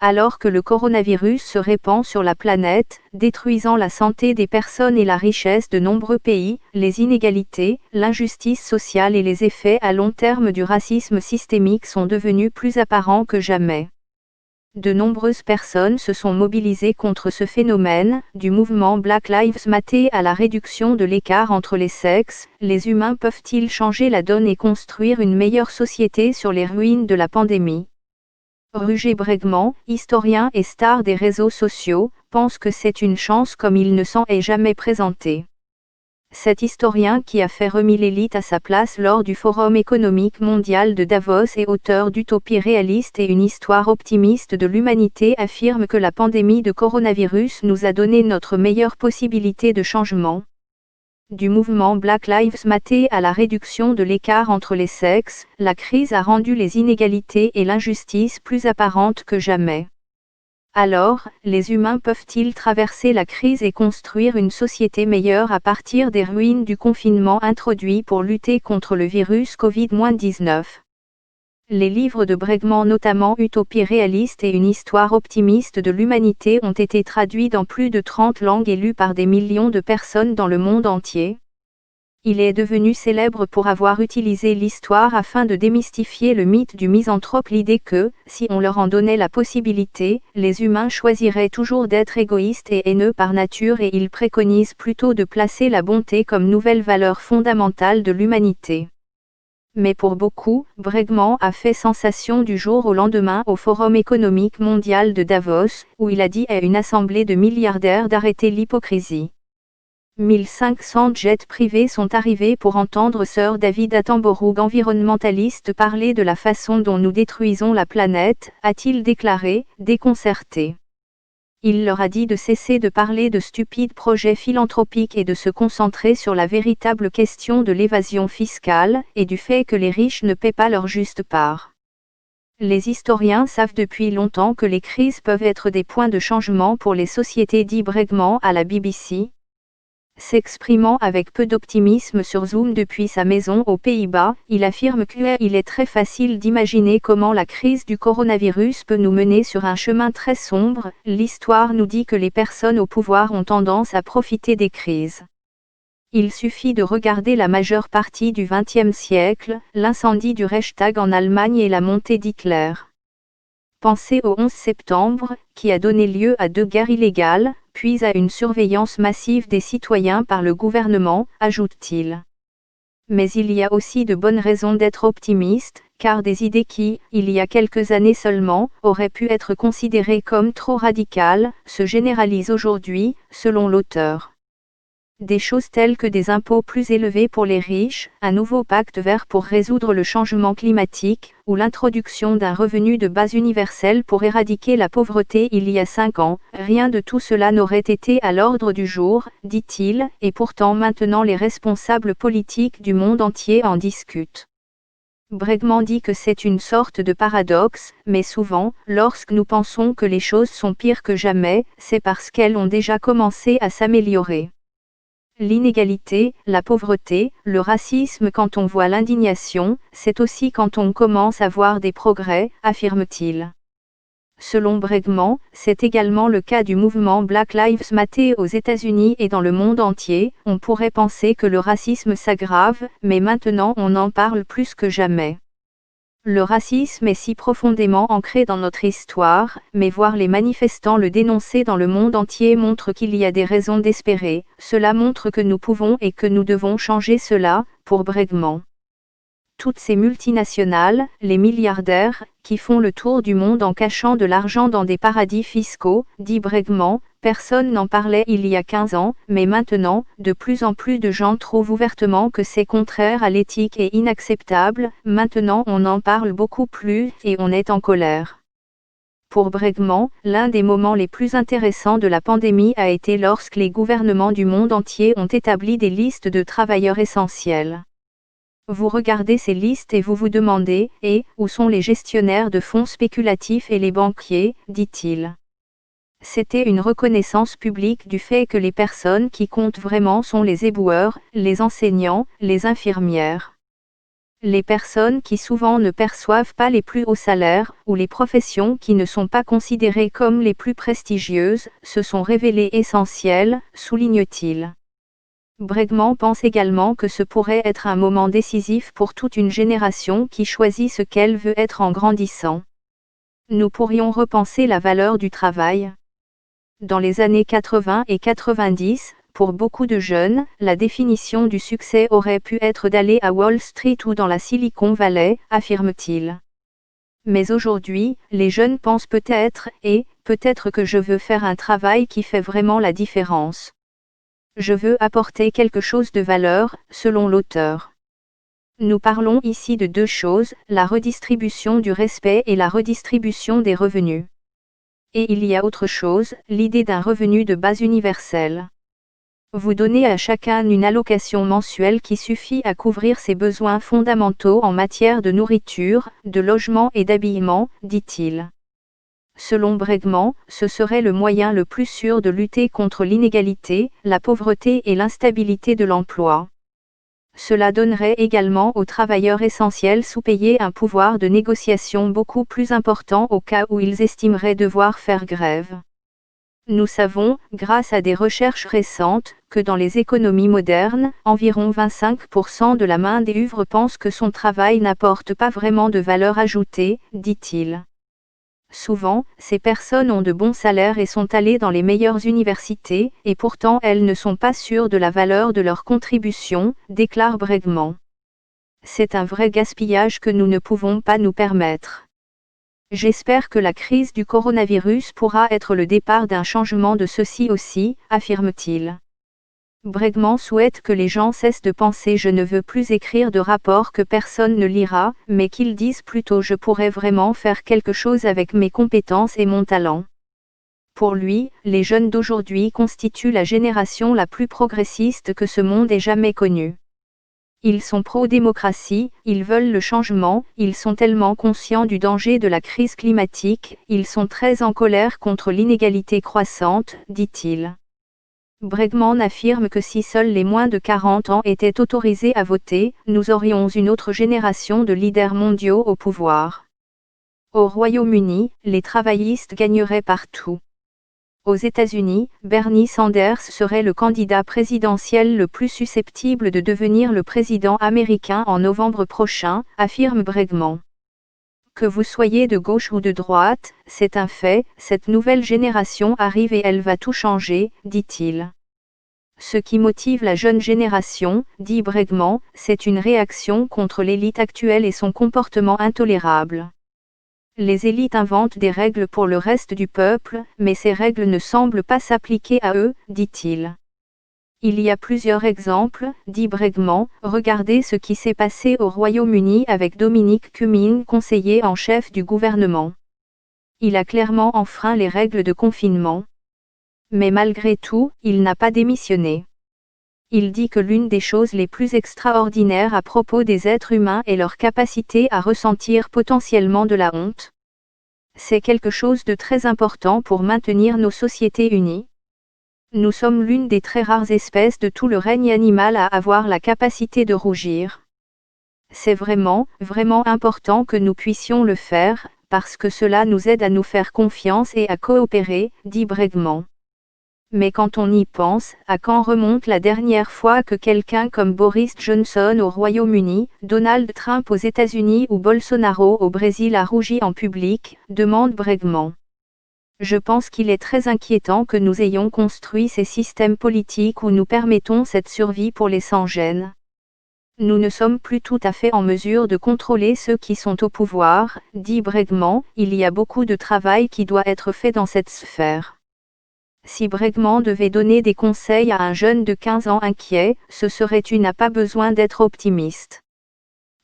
Alors que le coronavirus se répand sur la planète, détruisant la santé des personnes et la richesse de nombreux pays, les inégalités, l'injustice sociale et les effets à long terme du racisme systémique sont devenus plus apparents que jamais. De nombreuses personnes se sont mobilisées contre ce phénomène, du mouvement Black Lives Matter à la réduction de l'écart entre les sexes. Les humains peuvent-ils changer la donne et construire une meilleure société sur les ruines de la pandémie? Roger Bregman, historien et star des réseaux sociaux, pense que c'est une chance comme il ne s'en est jamais présenté. Cet historien qui a fait remis l'élite à sa place lors du Forum économique mondial de Davos et auteur d'Utopie réaliste et une histoire optimiste de l'humanité affirme que la pandémie de coronavirus nous a donné notre meilleure possibilité de changement. Du mouvement Black Lives Matter à la réduction de l'écart entre les sexes, la crise a rendu les inégalités et l'injustice plus apparentes que jamais. Alors, les humains peuvent-ils traverser la crise et construire une société meilleure à partir des ruines du confinement introduit pour lutter contre le virus Covid-19 ? Les livres de Bregman, notamment Utopie réaliste et une histoire optimiste de l'humanité, ont été traduits dans plus de 30 langues et lus par des millions de personnes dans le monde entier. Il est devenu célèbre pour avoir utilisé l'histoire afin de démystifier le mythe du misanthrope, l'idée que, si on leur en donnait la possibilité, les humains choisiraient toujours d'être égoïstes et haineux par nature, et il préconise plutôt de placer la bonté comme nouvelle valeur fondamentale de l'humanité. Mais pour beaucoup, Bregman a fait sensation du jour au lendemain au Forum économique mondial de Davos, où il a dit à une assemblée de milliardaires d'arrêter l'hypocrisie. 1500 jets privés sont arrivés pour entendre Sir David Attenborough, environnementaliste, parler de la façon dont nous détruisons la planète, a-t-il déclaré, déconcerté. Il leur a dit de cesser de parler de stupides projets philanthropiques et de se concentrer sur la véritable question de l'évasion fiscale, et du fait que les riches ne paient pas leur juste part. Les historiens savent depuis longtemps que les crises peuvent être des points de changement pour les sociétés, dit Bregman à la BBC. S'exprimant avec peu d'optimisme sur Zoom depuis sa maison aux Pays-Bas, il affirme qu'il est très facile d'imaginer comment la crise du coronavirus peut nous mener sur un chemin très sombre. L'histoire nous dit que les personnes au pouvoir ont tendance à profiter des crises. Il suffit de regarder la majeure partie du XXe siècle, l'incendie du Reichstag en Allemagne et la montée d'Hitler. Pensez au 11 septembre, qui a donné lieu à 2 guerres illégales, puis à une surveillance massive des citoyens par le gouvernement, ajoute-t-il. Mais il y a aussi de bonnes raisons d'être optimiste, car des idées qui, il y a quelques années seulement, auraient pu être considérées comme trop radicales, se généralisent aujourd'hui, selon l'auteur. Des choses telles que des impôts plus élevés pour les riches, un nouveau pacte vert pour résoudre le changement climatique, ou l'introduction d'un revenu de base universel pour éradiquer la pauvreté il y a 5 ans, rien de tout cela n'aurait été à l'ordre du jour, dit-il, et pourtant maintenant les responsables politiques du monde entier en discutent. Bregman dit que c'est une sorte de paradoxe, mais souvent, lorsque nous pensons que les choses sont pires que jamais, c'est parce qu'elles ont déjà commencé à s'améliorer. L'inégalité, la pauvreté, le racisme, quand on voit l'indignation, c'est aussi quand on commence à voir des progrès, affirme-t-il. Selon Bregman, c'est également le cas du mouvement Black Lives Matter aux États-Unis et dans le monde entier. On pourrait penser que le racisme s'aggrave, mais maintenant on en parle plus que jamais. Le racisme est si profondément ancré dans notre histoire, mais voir les manifestants le dénoncer dans le monde entier montre qu'il y a des raisons d'espérer. Cela montre que nous pouvons et que nous devons changer cela, pour Bregman. Toutes ces multinationales, les milliardaires, qui font le tour du monde en cachant de l'argent dans des paradis fiscaux, dit Bregman, personne n'en parlait il y a 15 ans, mais maintenant, de plus en plus de gens trouvent ouvertement que c'est contraire à l'éthique et inacceptable. Maintenant on en parle beaucoup plus, et on est en colère. Pour Bregman, l'un des moments les plus intéressants de la pandémie a été lorsque les gouvernements du monde entier ont établi des listes de travailleurs essentiels. Vous regardez ces listes et vous vous demandez, où sont les gestionnaires de fonds spéculatifs et les banquiers, dit-il. C'était une reconnaissance publique du fait que les personnes qui comptent vraiment sont les éboueurs, les enseignants, les infirmières. Les personnes qui souvent ne perçoivent pas les plus hauts salaires, ou les professions qui ne sont pas considérées comme les plus prestigieuses, se sont révélées essentielles, souligne-t-il. Bregman pense également que ce pourrait être un moment décisif pour toute une génération qui choisit ce qu'elle veut être en grandissant. Nous pourrions repenser la valeur du travail. Dans les années 80 et 90, pour beaucoup de jeunes, la définition du succès aurait pu être d'aller à Wall Street ou dans la Silicon Valley, affirme-t-il. Mais aujourd'hui, les jeunes pensent peut-être que je veux faire un travail qui fait vraiment la différence. Je veux apporter quelque chose de valeur, selon l'auteur. Nous parlons ici de deux choses, la redistribution du respect et la redistribution des revenus. Et il y a autre chose, l'idée d'un revenu de base universel. Vous donnez à chacun une allocation mensuelle qui suffit à couvrir ses besoins fondamentaux en matière de nourriture, de logement et d'habillement, dit-il. Selon Bregman, ce serait le moyen le plus sûr de lutter contre l'inégalité, la pauvreté et l'instabilité de l'emploi. Cela donnerait également aux travailleurs essentiels sous-payés un pouvoir de négociation beaucoup plus important au cas où ils estimeraient devoir faire grève. Nous savons, grâce à des recherches récentes, que dans les économies modernes, environ 25% de la main-d'œuvre pense que son travail n'apporte pas vraiment de valeur ajoutée, dit-il. Souvent, ces personnes ont de bons salaires et sont allées dans les meilleures universités, et pourtant elles ne sont pas sûres de la valeur de leur contribution, déclare Bregman. C'est un vrai gaspillage que nous ne pouvons pas nous permettre. J'espère que la crise du coronavirus pourra être le départ d'un changement de ceci aussi, affirme-t-il. Bregman souhaite que les gens cessent de penser je ne veux plus écrire de rapports que personne ne lira, mais qu'ils disent plutôt je pourrais vraiment faire quelque chose avec mes compétences et mon talent. Pour lui, les jeunes d'aujourd'hui constituent la génération la plus progressiste que ce monde ait jamais connue. Ils sont pro-démocratie, ils veulent le changement, ils sont tellement conscients du danger de la crise climatique, ils sont très en colère contre l'inégalité croissante, dit-il. Bregman affirme que si seuls les moins de 40 ans étaient autorisés à voter, nous aurions une autre génération de leaders mondiaux au pouvoir. Au Royaume-Uni, les travaillistes gagneraient partout. Aux États-Unis, Bernie Sanders serait le candidat présidentiel le plus susceptible de devenir le président américain en novembre prochain, affirme Bregman. Que vous soyez de gauche ou de droite, c'est un fait, cette nouvelle génération arrive et elle va tout changer, dit-il. Ce qui motive la jeune génération, dit Bregman, c'est une réaction contre l'élite actuelle et son comportement intolérable. Les élites inventent des règles pour le reste du peuple, mais ces règles ne semblent pas s'appliquer à eux, dit-il. Il y a plusieurs exemples, dit Bregman, regardez ce qui s'est passé au Royaume-Uni avec Dominic Cumming, conseiller en chef du gouvernement. Il a clairement enfreint les règles de confinement. Mais malgré tout, il n'a pas démissionné. Il dit que l'une des choses les plus extraordinaires à propos des êtres humains est leur capacité à ressentir potentiellement de la honte. C'est quelque chose de très important pour maintenir nos sociétés unies. Nous sommes l'une des très rares espèces de tout le règne animal à avoir la capacité de rougir. C'est vraiment, vraiment important que nous puissions le faire, parce que cela nous aide à nous faire confiance et à coopérer, dit Bregman. Mais quand on y pense, à quand remonte la dernière fois que quelqu'un comme Boris Johnson au Royaume-Uni, Donald Trump aux États-Unis ou Bolsonaro au Brésil a rougi en public, demande Bregman. Je pense qu'il est très inquiétant que nous ayons construit ces systèmes politiques où nous permettons cette survie pour les sans-gêne. Nous ne sommes plus tout à fait en mesure de contrôler ceux qui sont au pouvoir, dit Bregman, il y a beaucoup de travail qui doit être fait dans cette sphère. Si Bregman devait donner des conseils à un jeune de 15 ans inquiet, ce serait tu n'as pas besoin d'être optimiste.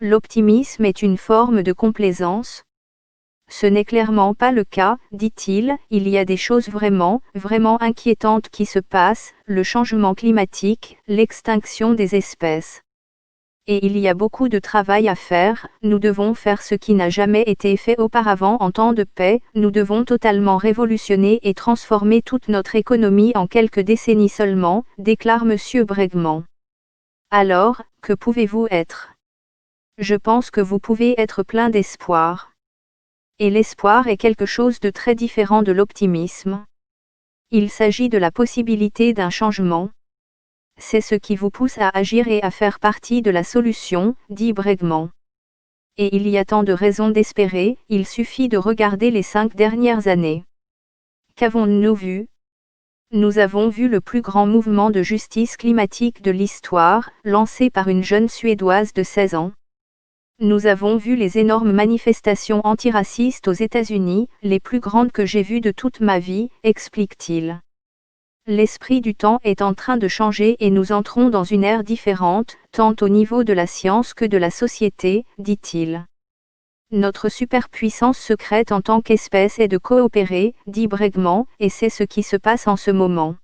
L'optimisme est une forme de complaisance. Ce n'est clairement pas le cas, dit-il, il y a des choses vraiment, vraiment inquiétantes qui se passent, le changement climatique, l'extinction des espèces. Et il y a beaucoup de travail à faire, nous devons faire ce qui n'a jamais été fait auparavant en temps de paix, nous devons totalement révolutionner et transformer toute notre économie en quelques décennies seulement, déclare M. Bregman. Alors, que pouvez-vous être ? Je pense que vous pouvez être plein d'espoir. Et l'espoir est quelque chose de très différent de l'optimisme. Il s'agit de la possibilité d'un changement. C'est ce qui vous pousse à agir et à faire partie de la solution, dit Bregman. Et il y a tant de raisons d'espérer, il suffit de regarder les 5 dernières années. Qu'avons-nous vu ? Nous avons vu le plus grand mouvement de justice climatique de l'histoire, lancé par une jeune Suédoise de 16 ans. Nous avons vu les énormes manifestations antiracistes aux États-Unis, les plus grandes que j'ai vues de toute ma vie, explique-t-il. L'esprit du temps est en train de changer et nous entrons dans une ère différente, tant au niveau de la science que de la société, dit-il. Notre superpuissance secrète en tant qu'espèce est de coopérer, dit Bregman, et c'est ce qui se passe en ce moment.